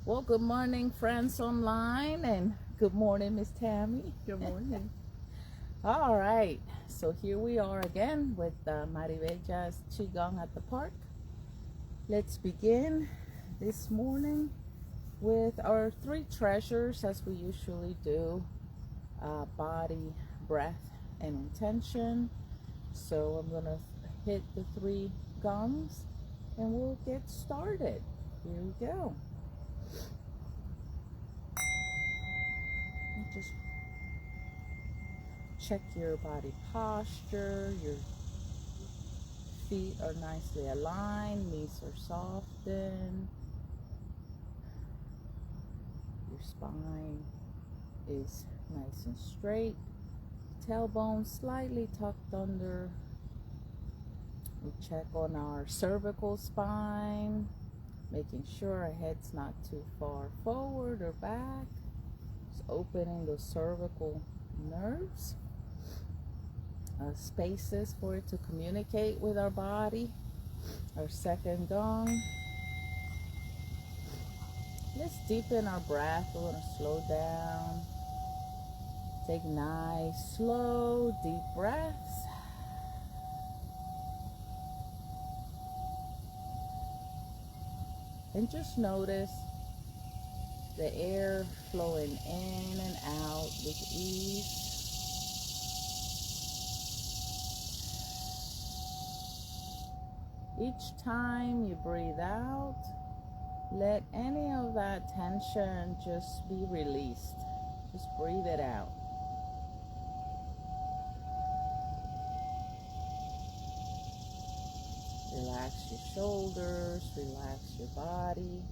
Well, good morning, friends online, and good morning, Miss Tammy. Good morning. All right, so here we are again with Maribella's Qigong at the park. Let's begin this morning with our three treasures as we usually do: body, breath, and intention. So I'm gonna hit the three gongs and we'll get started. Here we go. Just check your body posture. Your feet are nicely aligned, knees are softened, your spine is nice and straight, tailbone slightly tucked under. We check on our cervical spine, making sure our head's not too far forward or back. Just opening the cervical nerves, spaces for it to communicate with our body. Our second gong. Let's deepen our breath. We're going to slow down. Take nice, slow, deep breaths. And just notice the air flowing in and out with ease. Each time you breathe out, let any of that tension just be released. Just breathe it out. Relax your shoulders, relax your body.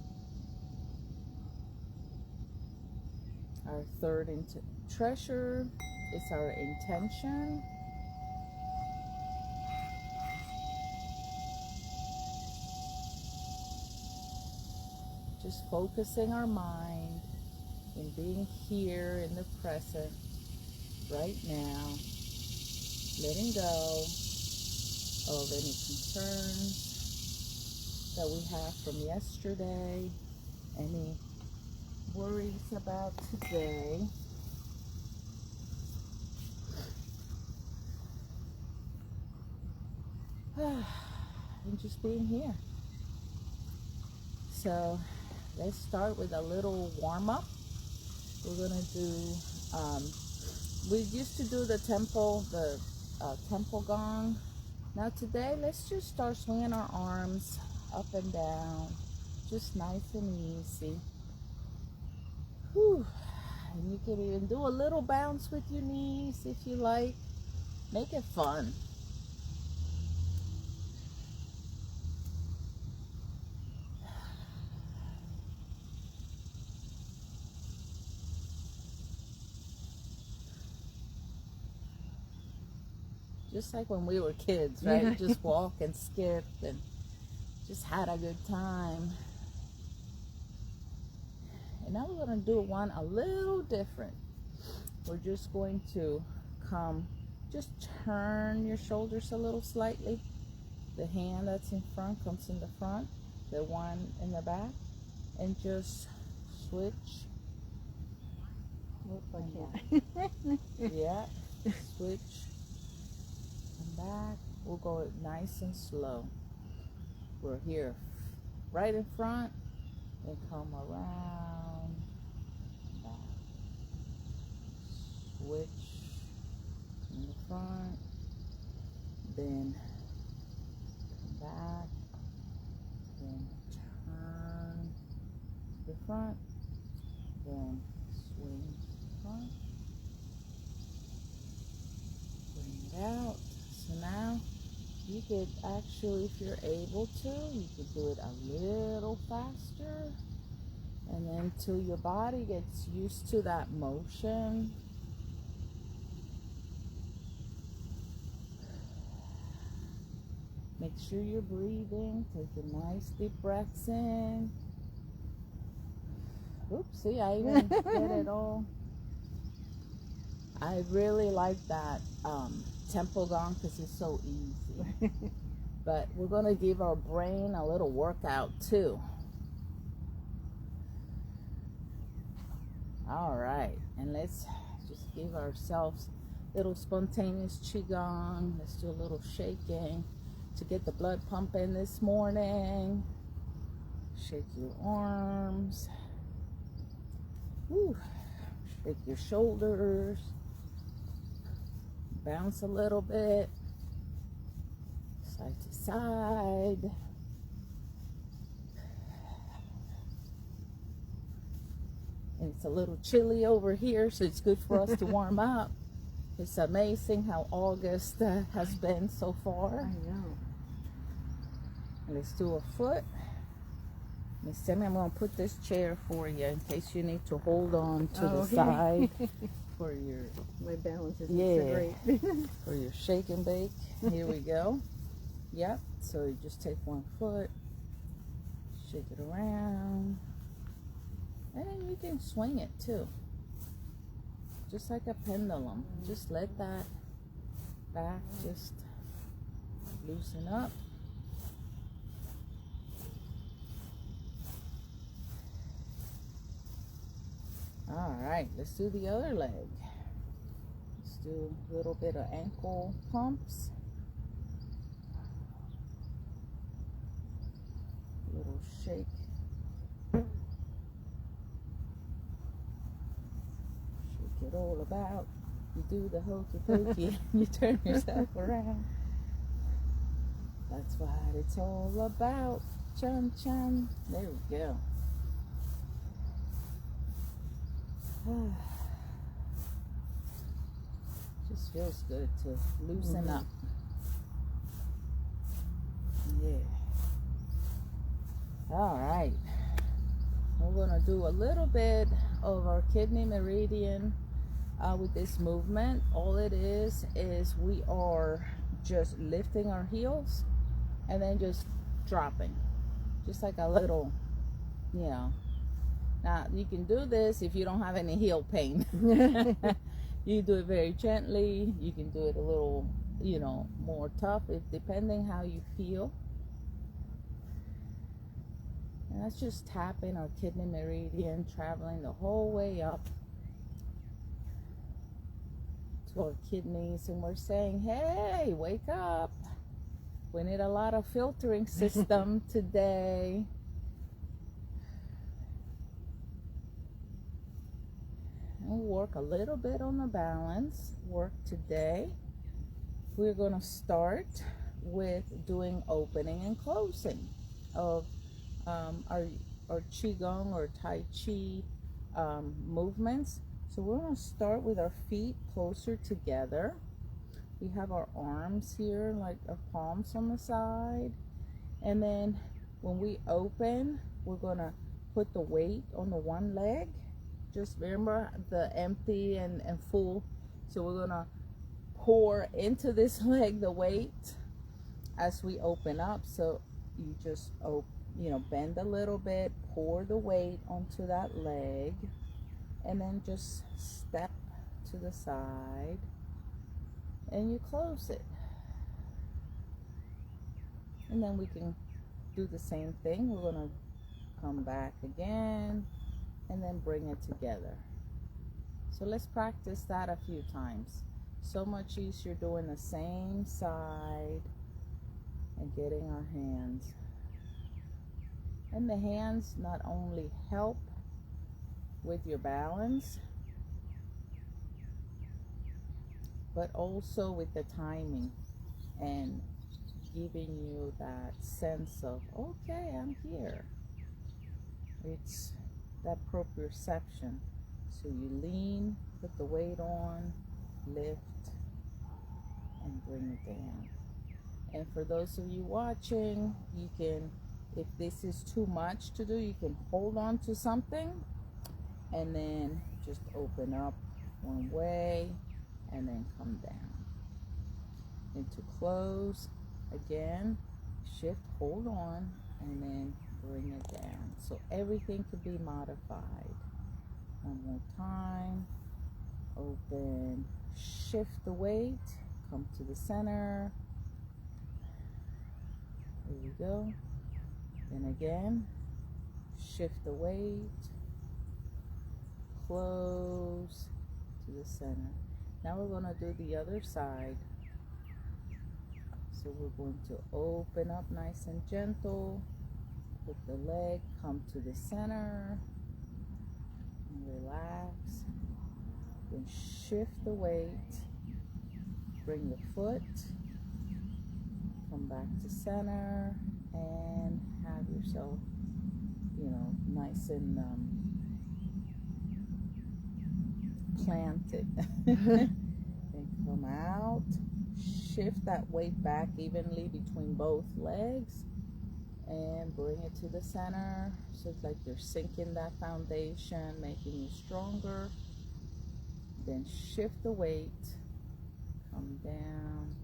Our third treasure is our intention. Just focusing our mind in being here in the present, right now, letting go of any concerns that we have from yesterday, any worries about today. And just being here. So let's start with a little warm-up. We're gonna do, we used to do the temple gong. Now today, let's just start swinging our arms up and down, just nice and easy. Whew. And you can even do a little bounce with your knees if you like. Make it fun. Just like when we were kids, right? Yeah. Just walk and skip and just had a good time. And now we're going to do one a little different. We're just going to just turn your shoulders a little slightly. The hand that's in front comes in the front, the one in the back, and just switch. Yeah, switch and back. We'll go nice and slow. We're here right in front and come around, back. Switch in the front, then come back, then turn to the front, then swing front, bring it out. So now you could actually, if you're able to, you could do it a little faster, and then until your body gets used to that motion. Make sure you're breathing. Take a nice deep breaths in. Oops, see, I even get it all. I really like that tempo gong because it's so easy. But we're going to give our brain a little workout too. All right, and let's just give ourselves a little spontaneous Qigong. Let's do a little shaking to get the blood pumping this morning. Shake your arms. Woo. Shake your shoulders. Bounce a little bit. Side to side. And it's a little chilly over here, so it's good for us to warm up. It's amazing how August has been so far. I know. Let's do a foot. Miss Tammy, I'm going to put this chair for you in case you need to hold on to the side for your... My balance isn't so great. For your shake and bake. Here we go. Yep. So you just take one foot, shake it around, and then you can swing it too. Just like a pendulum. Just let that back just loosen up. All right, let's do the other leg. Let's do a little bit of ankle pumps. Little shake. Shake it all about. You do the hokey pokey. You turn yourself around. That's what it's all about. Chum chum. There we go. Just feels good to loosen up. Yeah. All right. We're going to do a little bit of our kidney meridian with this movement. All it is we are just lifting our heels and then just dropping. Just like a little, you know. Now, you can do this if you don't have any heel pain. You do it very gently. You can do it a little, you know, more tough, depending how you feel. And that's just tapping our kidney meridian, traveling the whole way up to our kidneys. And we're saying, hey, wake up. We need a lot of filtering system today. We'll work a little bit on the balance work today. We're going to start with doing opening and closing of our Qigong or Tai Chi movements. So we're going to start with our feet closer together. We have our arms here, like our palms on the side. And then when we open, we're going to put the weight on the one leg. Just remember the empty and full. So we're going to pour into this leg the weight as we open up. So you just bend a little bit, pour the weight onto that leg, and then just step to the side and you close it. And then we can do the same thing. We're going to come back again and then bring it together. So let's practice that a few times. So much easier doing the same side and getting our hands. And the hands not only help with your balance, but also with the timing and giving you that sense of, okay, I'm here. It's that proprioception. So you lean, put the weight on, lift, and bring it down. And for those of you watching, you can, if this is too much to do, you can hold on to something and then just open up one way and then come down. And to close, again, shift, hold on, and then bring it down. So everything could be modified. One more time. Open, shift the weight, come to the center. There we go. Then again, shift the weight, close to the center. Now we're going to do the other side. So we're going to open up nice and gentle. Put the leg, come to the center, and relax. Then shift the weight. Bring the foot, come back to center, and have yourself, nice and planted. Then come out, shift that weight back evenly between both legs, and bring it to the center. So it's like you're sinking that foundation, making you stronger. Then shift the weight, come down,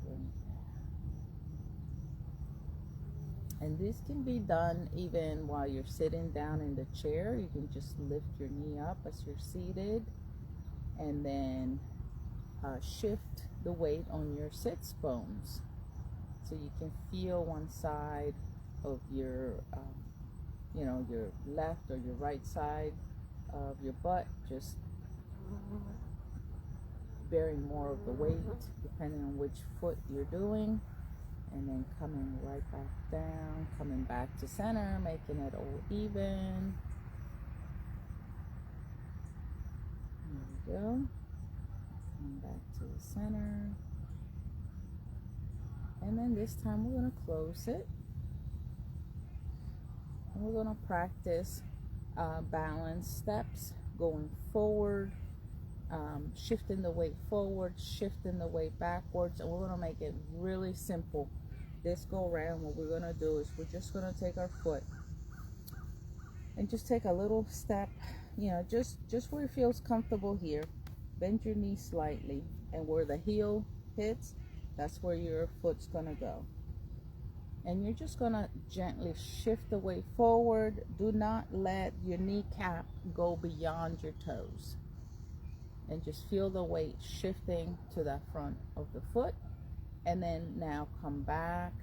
bring it down. And this can be done even while you're sitting down in the chair. You can just lift your knee up as you're seated, and then shift the weight on your sits bones. So you can feel one side of your, your left or your right side of your butt, just bearing more of the weight depending on which foot you're doing. And then coming right back down, coming back to center, making it all even. There we go. Come back to the center. And then this time we're going to close it. And we're going to practice balance steps, going forward, shifting the weight forward, shifting the weight backwards. And we're going to make it really simple. This go around, what we're going to do is we're just going to take our foot and just take a little step, just where it feels comfortable here. Bend your knee slightly, and where the heel hits, that's where your foot's going to go. And you're just going to gently shift the weight forward. Do not let your kneecap go beyond your toes. And just feel the weight shifting to the front of the foot. And then now come back.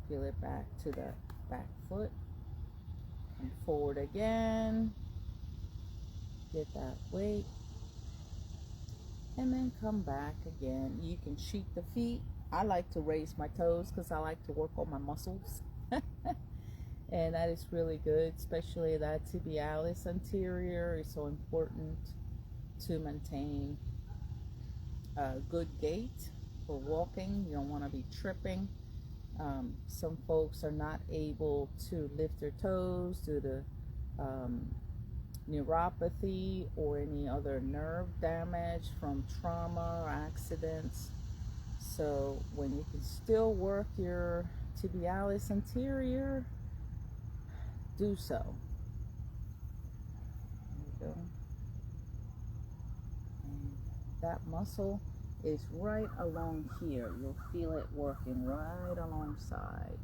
Feel it back to the back foot. And forward again. Get that weight. And then come back again. You can sheet the feet. I like to raise my toes because I like to work on my muscles. And that is really good, especially that tibialis anterior is so important to maintain a good gait for walking. You don't want to be tripping. Some folks are not able to lift their toes due to neuropathy or any other nerve damage from trauma or accidents. So when you can still work your tibialis anterior, do so. There we go. And that muscle is right along here. You'll feel it working right alongside.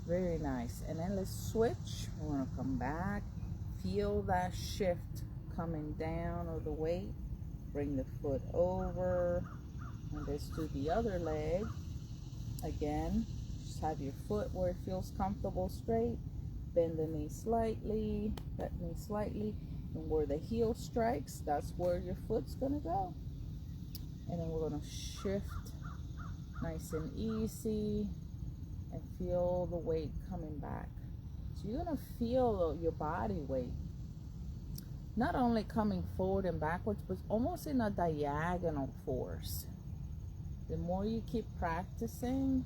Very nice. And then let's switch. We're going to come back. Feel that shift coming down of the weight. Bring the foot over. And let's do the other leg. Again, just have your foot where it feels comfortable straight. Bend the knee slightly. That knee slightly. And where the heel strikes, that's where your foot's going to go. And then we're going to shift nice and easy. And feel the weight coming back. So you're going to feel your body weight not only coming forward and backwards, but almost in a diagonal force. The more you keep practicing,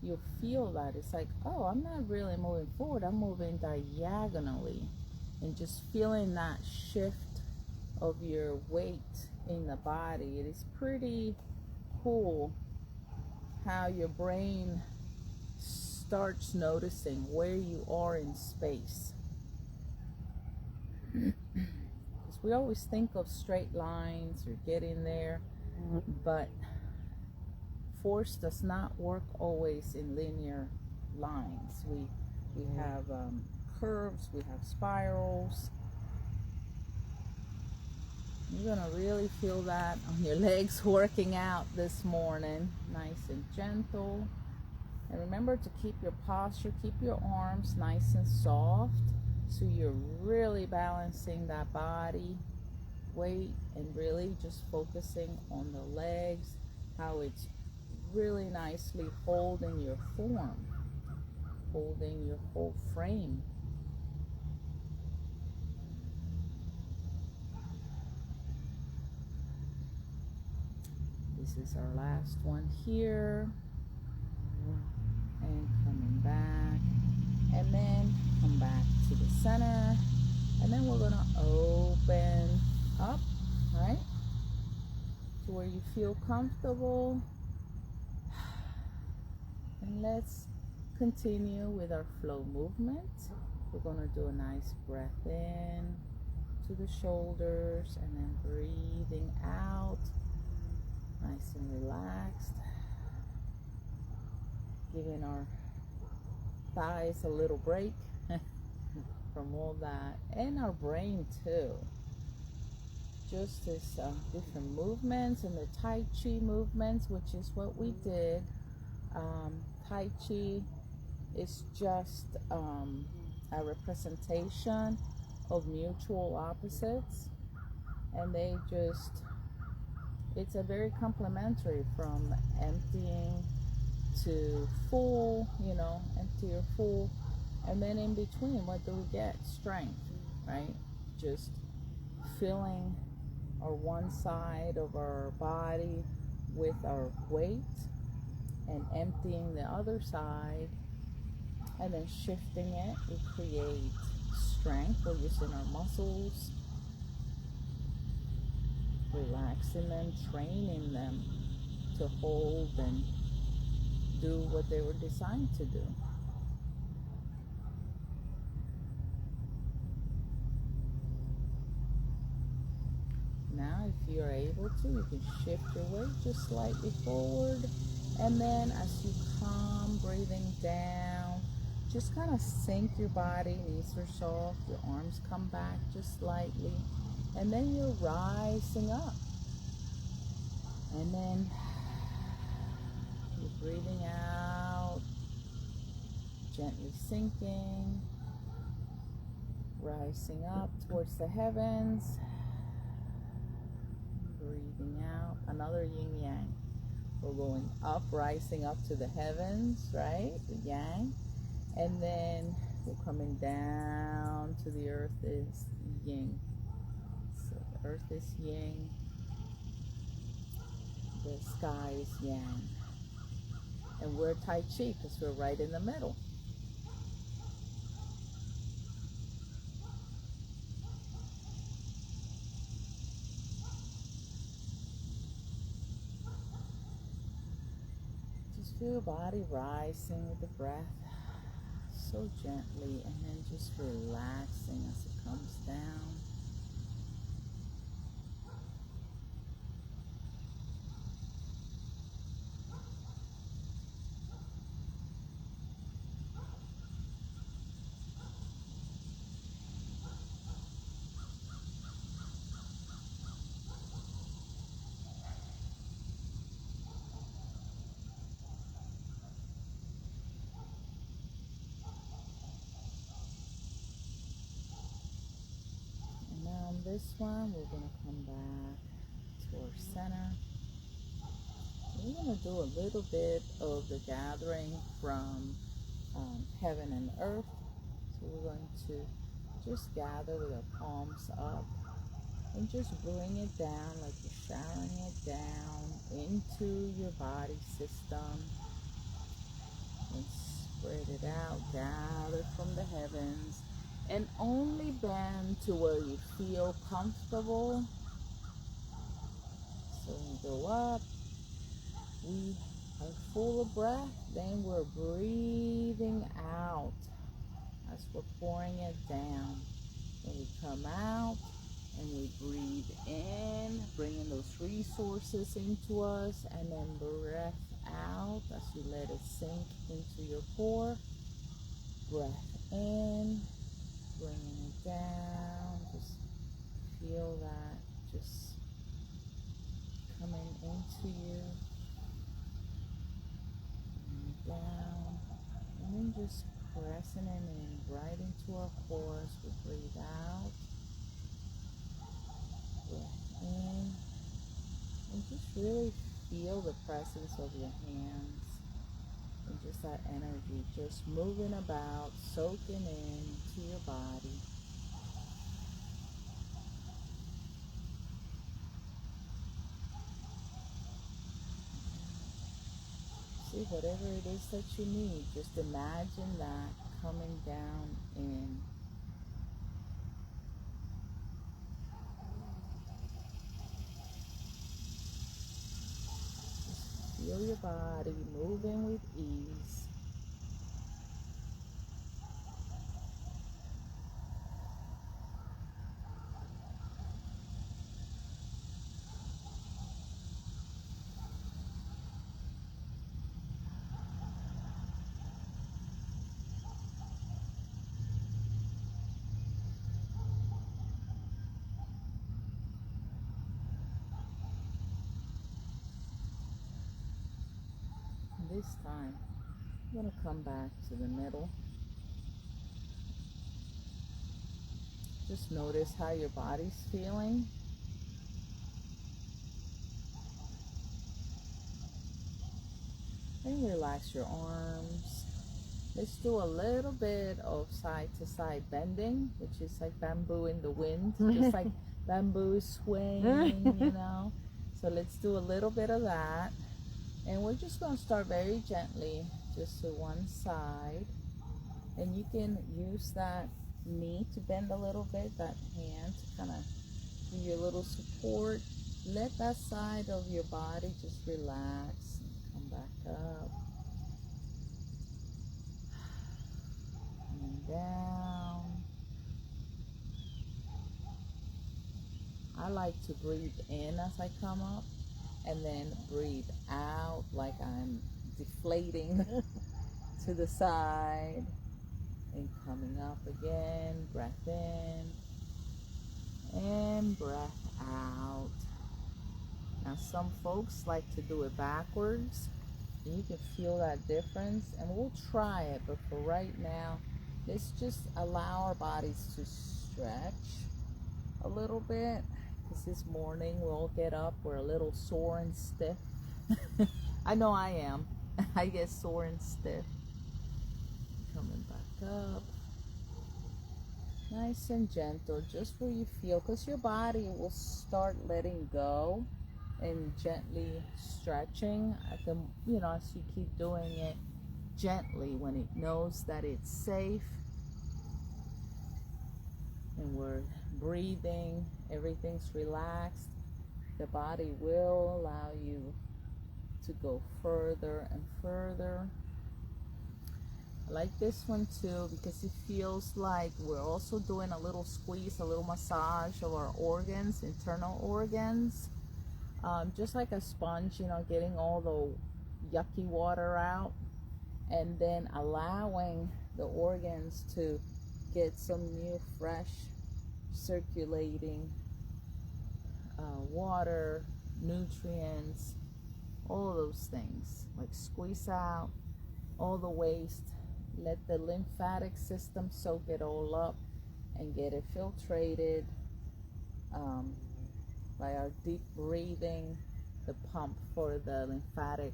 you'll feel that. It's like, oh, I'm not really moving forward, I'm moving diagonally. And just feeling that shift of your weight in the body. It is pretty cool how your brain starts noticing where you are in space. Because we always think of straight lines or getting there, but force does not work always in linear lines. We have curves, we have spirals. You're gonna really feel that on your legs working out this morning. Nice and gentle. And remember to keep your posture, keep your arms nice and soft, so you're really balancing that body weight and really just focusing on the legs, how it's really nicely holding your form, holding your whole frame. This is our last one here. And coming back. And then come back to the center. And then we're going to open up, right? To where you feel comfortable. And let's continue with our flow movement. We're going to do a nice breath in to the shoulders and then breathing out. Nice and relaxed. Giving our thighs a little break from all that. And our brain too. Just this different movements and the Tai Chi movements, which is what we did. Tai Chi is just a representation of mutual opposites. And they just, it's a very complementary from emptying to full, you know, empty or full. And then in between, what do we get? Strength, right? Just filling our one side of our body with our weight and emptying the other side and then shifting it. We create strength. We're using our muscles, relaxing them, training them to hold and do what they were designed to do. Now, if you're able to, you can shift your weight just slightly forward. And then as you come, breathing down, just kind of sink your body, knees are soft, your arms come back just slightly. And then you're rising up. And then you're breathing out, gently sinking, rising up towards the heavens, breathing out, another yin yang. We're going up, rising up to the heavens, right? The yang. And then we're coming down to the earth is yin. So the earth is yin, the sky is yang. And we're Tai Chi because we're right in the middle. Just feel your body rising with the breath so gently, and then just relaxing as it comes down. This one, we're going to come back to our center. We're going to do a little bit of the gathering from heaven and earth. So we're going to just gather with our palms up and just bring it down like you're showering it down into your body system. And spread it out, gather from the heavens. And only bend to where you feel comfortable. So when you go up, we are full of breath. Then we're breathing out as we're pouring it down. Then we come out and we breathe in, bringing those resources into us. And then breath out as you let it sink into your core. Breath in. Bringing it down, just feel that just coming into you, and down, just pressing it in right into our cores. We breathe out, breath in, and just really feel the presence of your hands and just that energy just moving about, soaking into your body. See, whatever it is that you need, just imagine that coming down in. Just feel your body moving with ease. This time, I'm going to come back to the middle. Just notice how your body's feeling. And relax your arms. Let's do a little bit of side to side bending, which is like bamboo in the wind, just like bamboo swaying, you know. So let's do a little bit of that. And we're just going to start very gently, just to one side. And you can use that knee to bend a little bit, that hand to kind of give you a little support. Let that side of your body just relax and come back up and down. I like to breathe in as I come up and then breathe out like I'm deflating to the side and coming up again. Breath in and breath out. Now some folks like to do it backwards, and you can feel that difference, and we'll try it, but for right now, let's just allow our bodies to stretch a little bit, because this morning we'll get up, we're a little sore and stiff. I know I am. I get sore and stiff. Coming back up. Nice and gentle, just where you feel, because your body will start letting go and gently stretching at the, you know, as you keep doing it gently when it knows that it's safe. And we're breathing, everything's relaxed. The body will allow you to go further and further. I like this one too because it feels like we're also doing a little squeeze, a little massage of our organs, internal organs. Just like a sponge, you know, getting all the yucky water out and then allowing the organs to get some new, fresh, circulating water, nutrients, all those things. Like squeeze out all the waste. Let the lymphatic system soak it all up and get it filtrated by our deep breathing. The pump for the lymphatic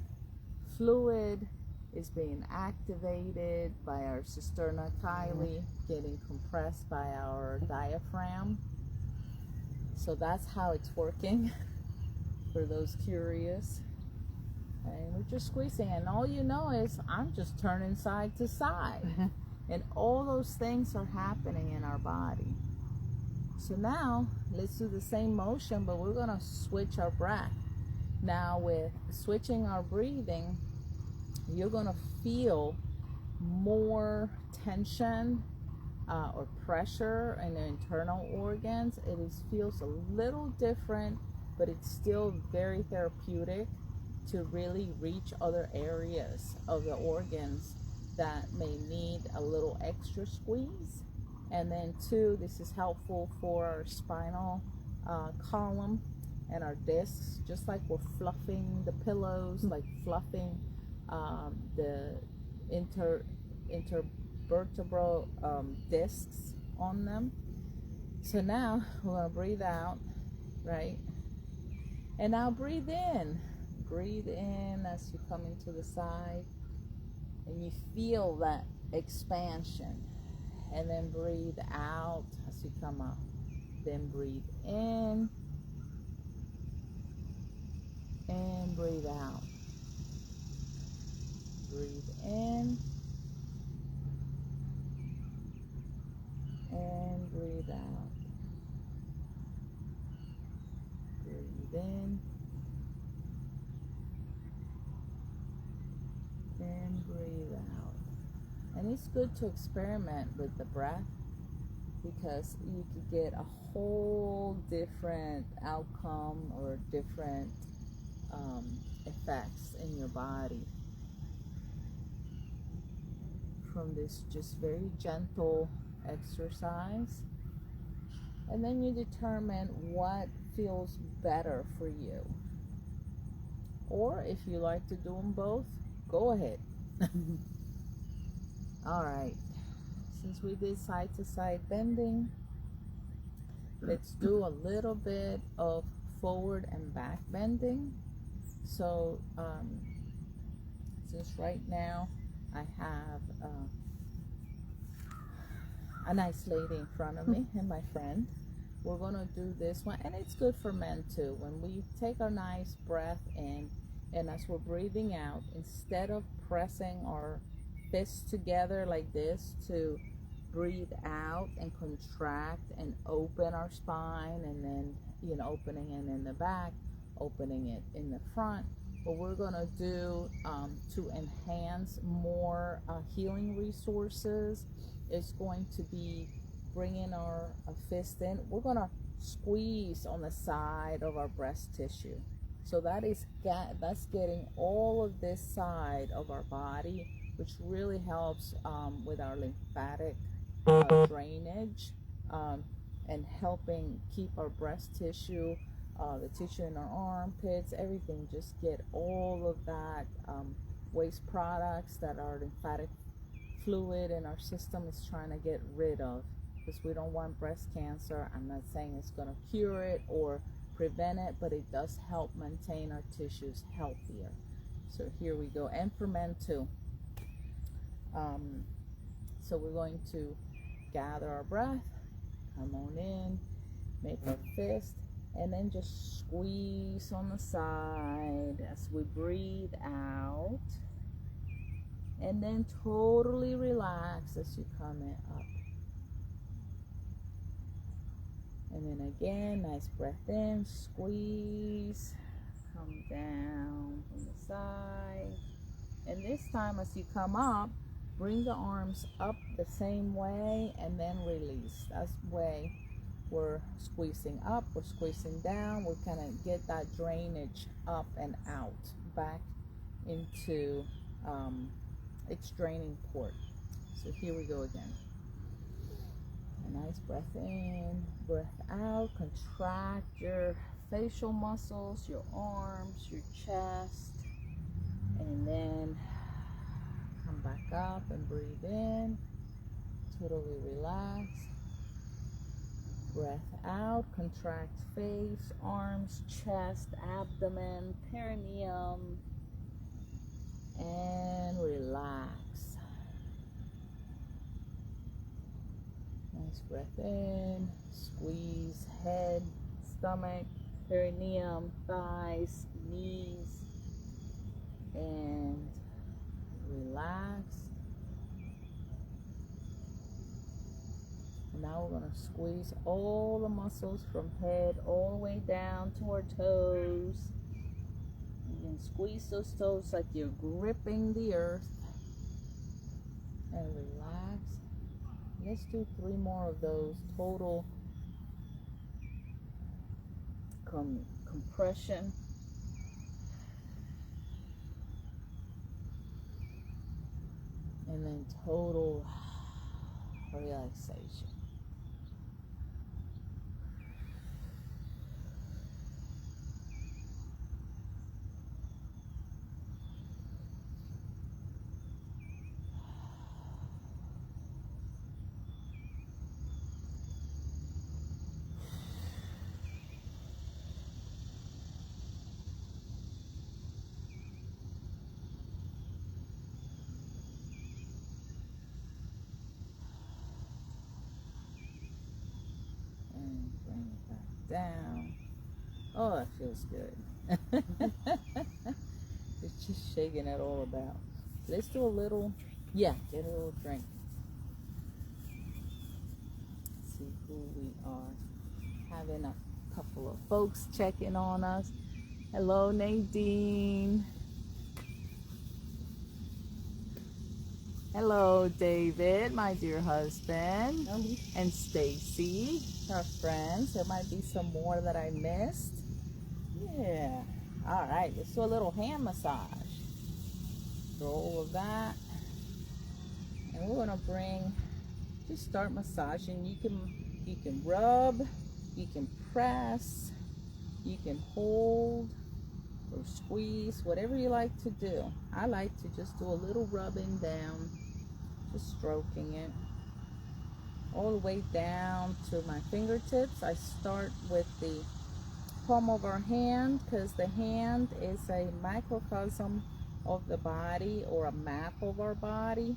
fluid is being activated by our cisterna chyli, getting compressed by our diaphragm. So that's how it's working for those curious. And we're just squeezing, and all you know is I'm just turning side to side. And all those things are happening in our body. So now let's do the same motion, but we're going to switch our breath. Now with switching our breathing, you're going to feel more tension or pressure in the internal organs. Feels a little different, but it's still very therapeutic to really reach other areas of the organs that may need a little extra squeeze. And then two, this is helpful for our spinal column and our discs, just like we're fluffing the pillows, like fluffing the intervertebral discs on them. So now we're going to breathe out, right? And now breathe in. Breathe in as you come into the side. And you feel that expansion. And then breathe out as you come up. Then breathe in. And breathe out. Breathe in. And breathe out. Breathe in. And breathe out. And it's good to experiment with the breath because you could get a whole different outcome or different effects in your body from this just very gentle exercise. And then you determine what feels better for you. Or if you like to do them both, go ahead. All right. Since we did side to side bending, let's do a little bit of forward and back bending. So since right now I have a nice lady in front of me and my friend, we're going to do this one, and it's good for men too. When we take a nice breath in, and as we're breathing out, instead of pressing our fists together like this to breathe out and contract and open our spine, and then opening it in the back, opening it in the front, what we're going to do to enhance more healing resources is going to be bringing our fist in. We're going to squeeze on the side of our breast tissue. So that's getting all of this side of our body, which really helps with our lymphatic drainage and helping keep our breast tissue, the tissue in our armpits, everything, just get all of that waste products that our lymphatic fluid in our system is trying to get rid of, because we don't want breast cancer. I'm not saying it's going to cure it or prevent it, but it does help maintain our tissues healthier. So here we go. And for men too. So we're going to gather our breath, come on in, make our fist, and then just squeeze on the side as we breathe out. And then totally relax as you come in up. And then again, nice breath in, squeeze, come down from the side. And this time as you come up, bring the arms up the same way and then release. That's the way we're squeezing up, we're squeezing down. We're kind of get that drainage up and out, back into its draining port. So here we go again. A nice breath in, breath out. Contract your facial muscles, your arms, your chest, and then come back up and breathe in. Totally relax. Breath out, contract face, arms, chest, abdomen, perineum, and relax. Nice breath in, squeeze head, stomach, perineum, thighs, knees, and relax. And now we're going to squeeze all the muscles from head all the way down to our toes. You can squeeze those toes like you're gripping the earth. And relax. Let's do 3 more of those. Total compression. And then total relaxation. down. Oh, that feels good. It's just shaking it all about. Let's do a little, yeah, get a little drink. Let's see who we are. Having a couple of folks checking on us. Hello, Nadine. Hello, David, my dear husband, and Stacy, our friends. There might be some more that I missed. Yeah. All right, let's do a little hand massage. Do all of that. And we're gonna just start massaging. You can rub, you can press, you can hold or squeeze, whatever you like to do. I like to just do a little rubbing down, just stroking it all the way down to my fingertips. I start with the palm of our hand because the hand is a microcosm of the body, or a map of our body.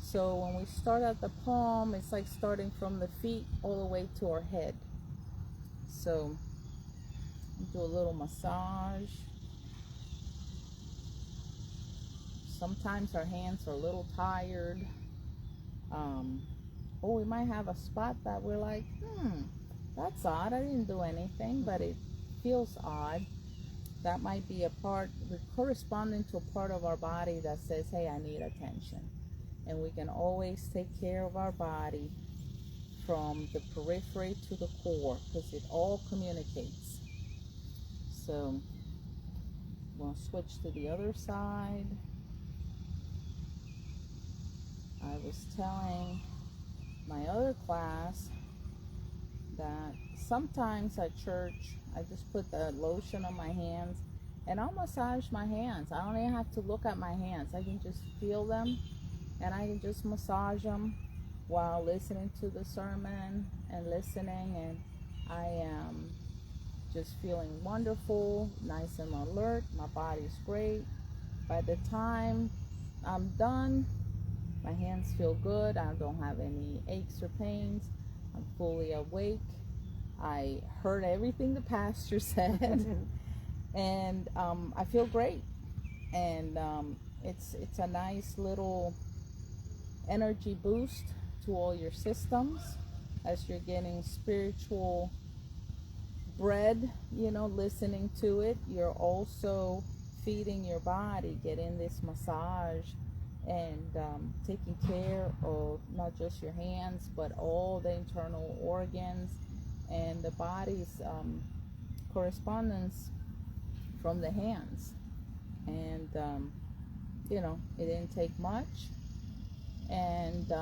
So when we start at the palm, it's like starting from the feet all the way to our head. So do a little massage. Sometimes our hands are a little tired. Or we might have a spot that we're like, that's odd. I didn't do anything, but it feels odd. That might be a part, corresponding to a part of our body that says, hey, I need attention. And we can always take care of our body from the periphery to the core, because it all communicates. So we'll switch to the other side. I was telling my other class that sometimes at church I just put the lotion on my hands and I'll massage my hands. I don't even have to look at my hands. I can just feel them and I can just massage them while listening to the sermon and listening, and I am just feeling wonderful, nice and alert. My body's great. By the time I'm done, my hands feel good. I don't have any aches or pains. I'm fully awake. I heard everything the pastor said, and I feel great. And it's a nice little energy boost to all your systems as you're getting spiritual bread, listening to it. You're also feeding your body, getting this massage and taking care of not just your hands but all the internal organs and the body's correspondence from the hands. And it didn't take much, and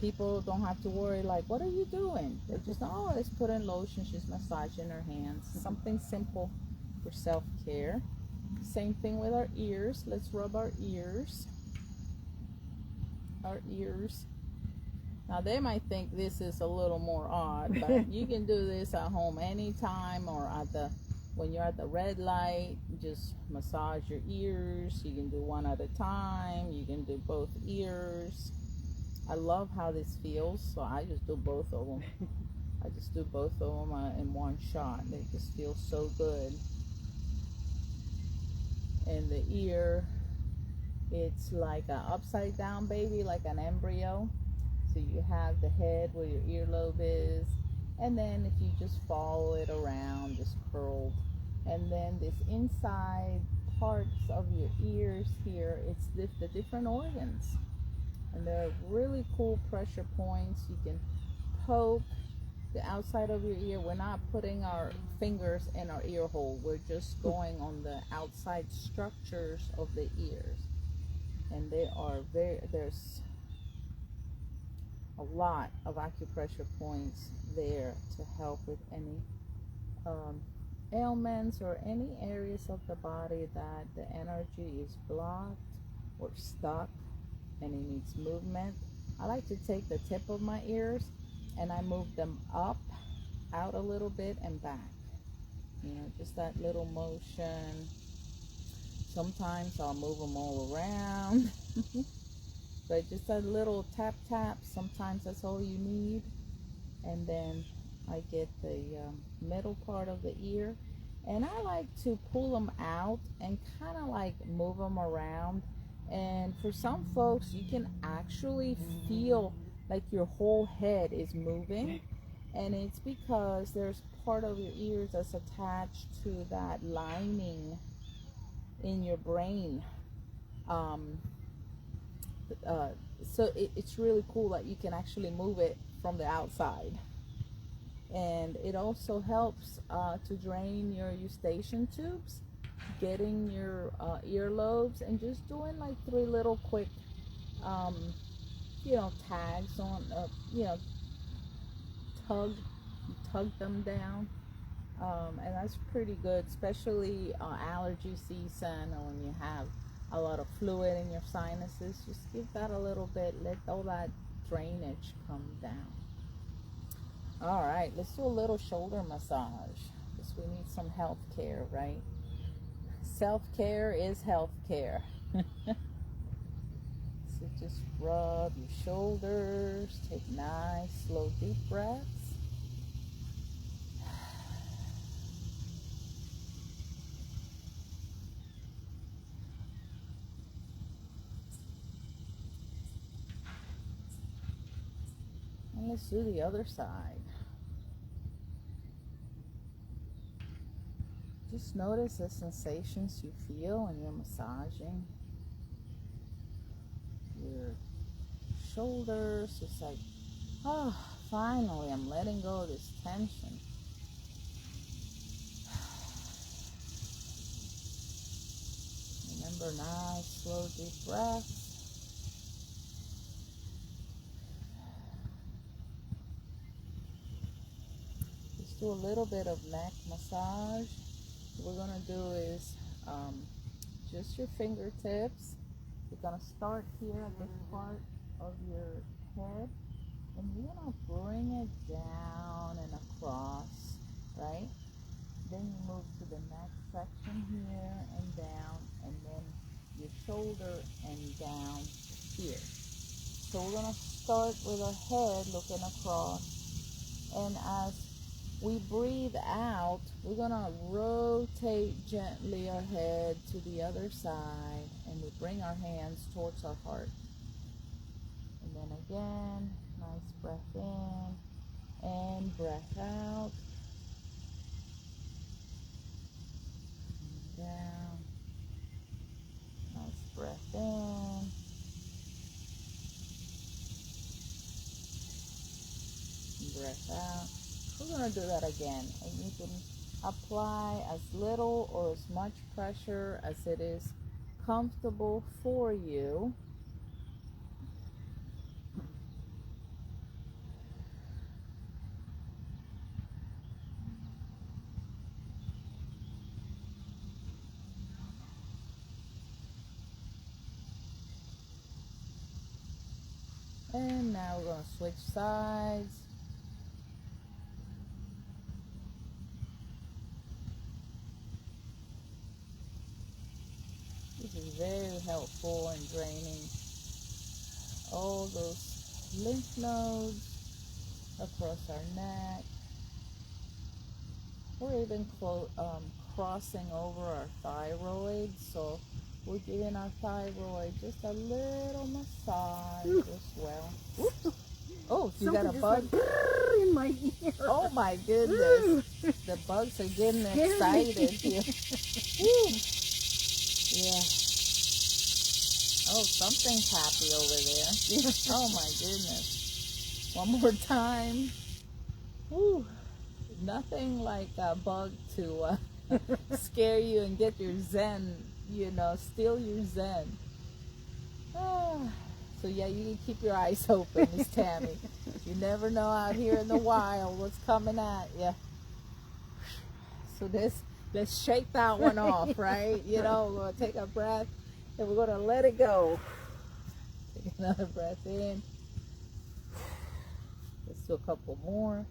people don't have to worry like, what are you doing? They just, let's put in lotion, she's massaging her hands. Something simple for self-care. Same thing with our ears. Let's rub our ears. Now they might think this is a little more odd, but you can do this at home anytime, or when you're at the red light, just massage your ears. You can do one at a time. You can do both ears. I love how this feels, so I just do both of them. I just do both of them in one shot. They just feel so good. And the ear, it's like an upside down baby, like an embryo. So you have the head where your earlobe is, and then if you just follow it around, just curled, and then this inside parts of your ears here, it's the different organs, and there are really cool pressure points. You can poke the outside of your ear. We're not putting our fingers in our ear hole. We're just going on the outside structures of the ears, and there's a lot of acupressure points there to help with any ailments or any areas of the body that the energy is blocked or stuck and it needs movement. I like to take the tip of my ears and I move them up, out a little bit, and back. Just that little motion. Sometimes I'll move them all around. But just a little tap tap, sometimes that's all you need. And then I get the middle part of the ear, and I like to pull them out and kind of like move them around. And for some folks, you can actually feel like your whole head is moving, and it's because there's part of your ears that's attached to that lining in your brain. Um, so it's really cool that you can actually move it from the outside. And it also helps to drain your eustachian tubes, getting your earlobes, and just doing like 3 little quick tags on tug them down, and that's pretty good, especially allergy season, or when you have a lot of fluid in your sinuses. Just give that a little bit, let all that drainage come down. All right, let's do a little shoulder massage, because we need some health care, right? Self-care is health care. So just rub your shoulders, take nice, slow, deep breaths. And let's do the other side. Just notice the sensations you feel when you're massaging your shoulders. It's like, oh, finally, I'm letting go of this tension. Remember, nice, slow, deep breaths. Just do a little bit of neck massage. What we're going to do is just your fingertips. You're going to start here at this part of your head, and you're going to bring it down and across, right? Then you move to the next section here and down, and then your shoulder and down here. So we're going to start with our head looking across, and as we breathe out, we're going to rotate gently our head to the other side, and we bring our hands towards our heart. And then again, nice breath in and breath out. And down. Nice breath in. And breath out. We're going to do that again, and you can apply as little or as much pressure as it is comfortable for you. And now we're going to switch sides. This is very helpful in draining all those lymph nodes across our neck. We're even crossing over our thyroid, so we're giving our thyroid just a little massage as well. Oops. Oh, you got a bug in my ear. Oh my goodness. The bugs are getting excited here. Yeah. Oh, something's happy over there. Oh my goodness. One more time. Woo. Nothing like a bug to scare you and get your zen, steal your zen. So yeah, you can keep your eyes open, Miss Tammy. You never know out here in the wild what's coming at you. So let's shake that one off, right? We're going to take a breath and we're going to let it go. Take another breath in. Let's do a couple more.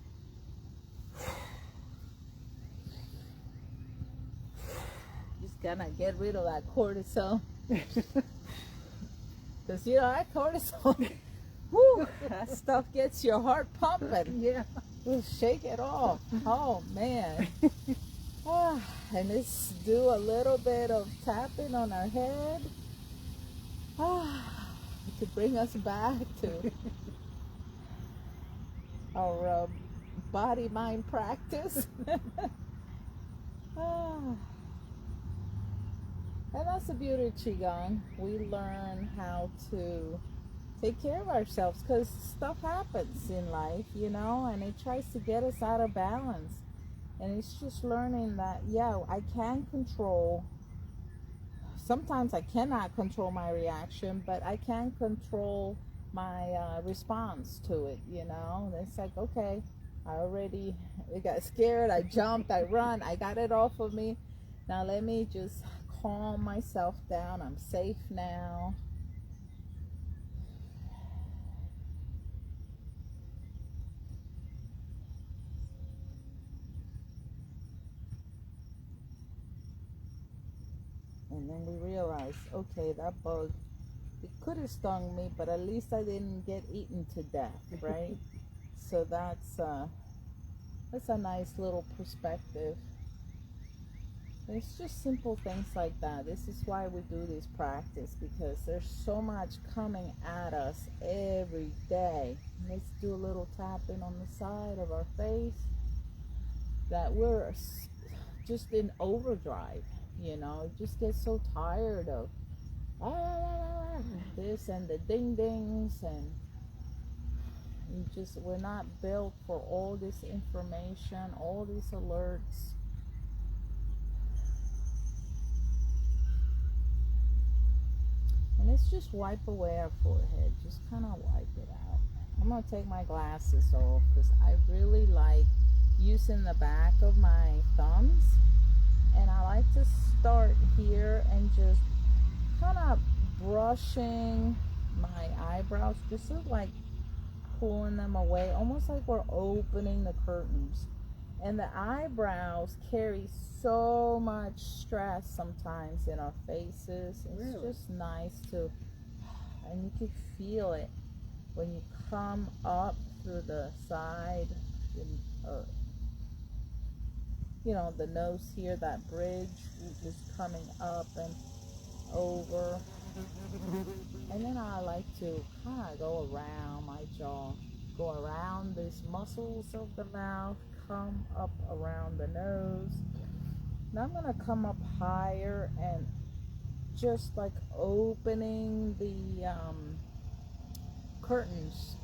Just gonna get rid of that cortisol. Because that cortisol, whoo, that stuff gets your heart pumping. Yeah. We'll shake it off. Oh man. And let's do a little bit of tapping on our head. To bring us back to our body-mind practice. And that's the beauty of Qigong. We learn how to take care of ourselves because stuff happens in life, you know, and it tries to get us out of balance. And it's just learning that, yeah, I can control. Sometimes I cannot control my reaction, but I can control my response to it, you know. And it's like, okay, I got scared, I jumped, I run, I got it off of me. Now let me just calm myself down. I'm safe now. And then we realize, okay, that bug, it could have stung me, but at least I didn't get eaten to death, right? So that's a nice little perspective. It's just simple things like that. This is why we do this practice, because there's so much coming at us every day. Let's do a little tapping on the side of our face, that we're just in overdrive, you know. Just get so tired of this and the ding dings, and we're not built for all this information, all these alerts. And let's just wipe away our forehead. Just kind of wipe it out. I'm going to take my glasses off because I really like using the back of my thumbs. And I like to start here and just kind of brushing my eyebrows, just sort of like pulling them away, almost like we're opening the curtains. And the eyebrows carry so much stress sometimes in our faces. It's just nice to, and you can feel it when you come up through the side, you know, the nose here, that bridge, just coming up and over. And then I like to kind of go around my jaw, go around these muscles of the mouth, come up around the nose. Now I'm going to come up higher and just like opening the curtains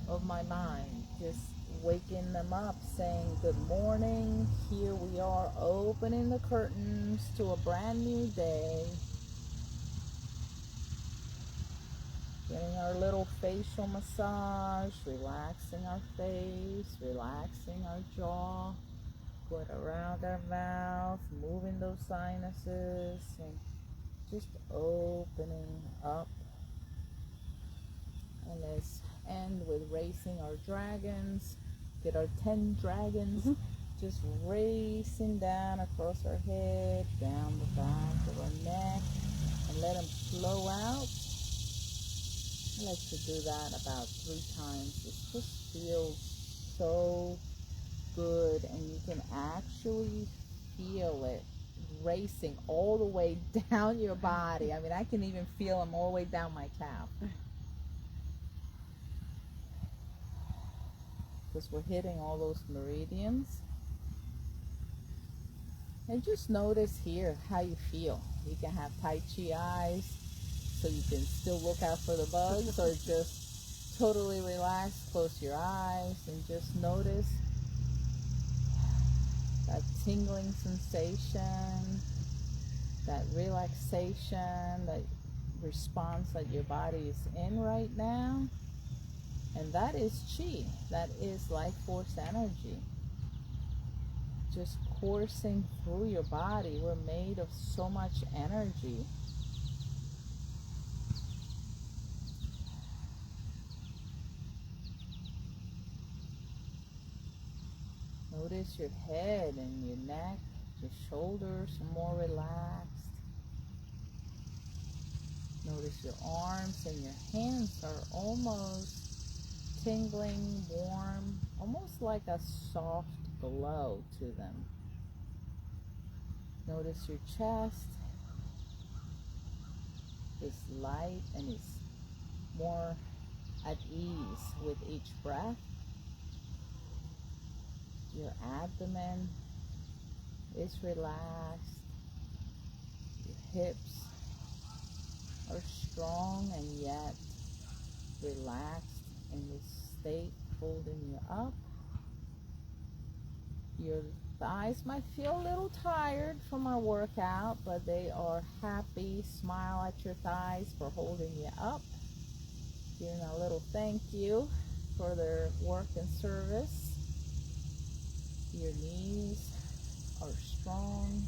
of my mind, just waking them up, saying good morning. Here we are, opening the curtains to a brand new day. Getting our little facial massage, relaxing our face, relaxing our jaw, going around our mouth, moving those sinuses, and just opening up. And let's end with racing our dragons. Get our 10 dragons just racing down across our head, down the back of our neck, and let them flow out. I like to do that about 3 times. It just feels so good, and you can actually feel it racing all the way down your body. I mean, I can even feel them all the way down my calf. Because we're hitting all those meridians. And just notice here how you feel. You can have Tai Chi eyes, so you can still look out for the bugs, or just totally relax, close your eyes, and just notice that tingling sensation, that relaxation, that response that your body is in right now. And that is Qi. That is life force energy. Just coursing through your body. We're made of so much energy. Notice your head and your neck, your shoulders are more relaxed. Notice your arms and your hands are almost tingling, warm, almost like a soft glow to them. Notice your chest is light and is more at ease with each breath. Your abdomen is relaxed. Your hips are strong and yet relaxed in this state, holding you up. Your thighs might feel a little tired from our workout, but they are happy. Smile at your thighs for holding you up. Giving a little thank you for their work and service. Your knees are strong.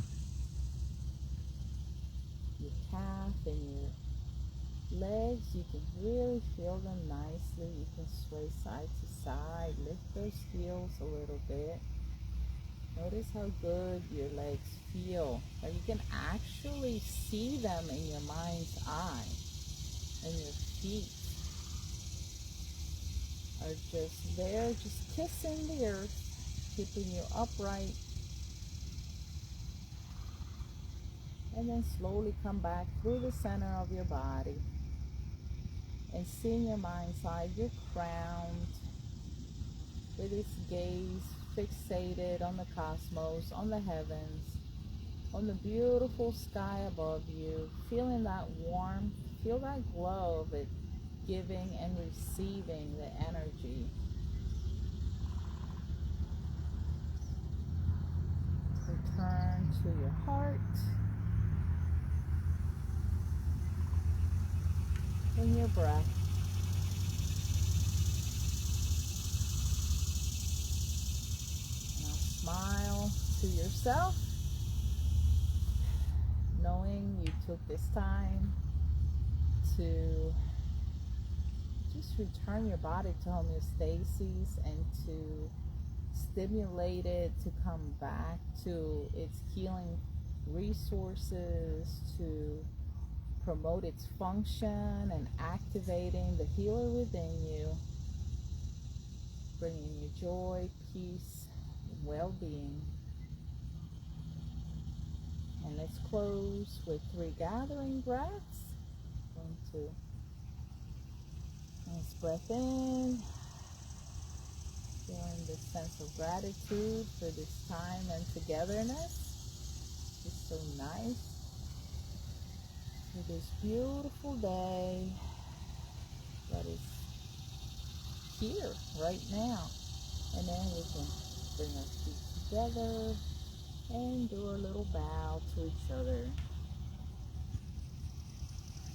Your calf and your legs, you can really feel them nicely. You can sway side to side. Lift those heels a little bit. Notice how good your legs feel. Or you can actually see them in your mind's eye. And your feet are just there, just kissing the earth, keeping you upright. And then slowly come back through the center of your body. And see in your mind's eye, you're crowned with its gaze fixated on the cosmos, on the heavens, on the beautiful sky above you. Feeling that warmth, feel that glow of it, giving and receiving the energy. Return to your heart and your breath. Now smile to yourself, knowing you took this time to just return your body to homeostasis and to stimulate it to come back to its healing resources, to promote its function and activating the healer within you, bringing you joy, peace, and well-being. And let's close with 3 gathering breaths. 1, 2. Nice breath in. Feeling the sense of gratitude for this time and togetherness. It's so nice. For this beautiful day that is here right now. And then we can bring our feet together and do a little bow to each other.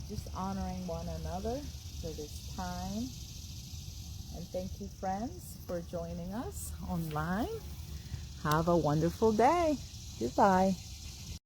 Just honoring one another for this time. And thank you, friends, for joining us online. Have a wonderful day. Goodbye.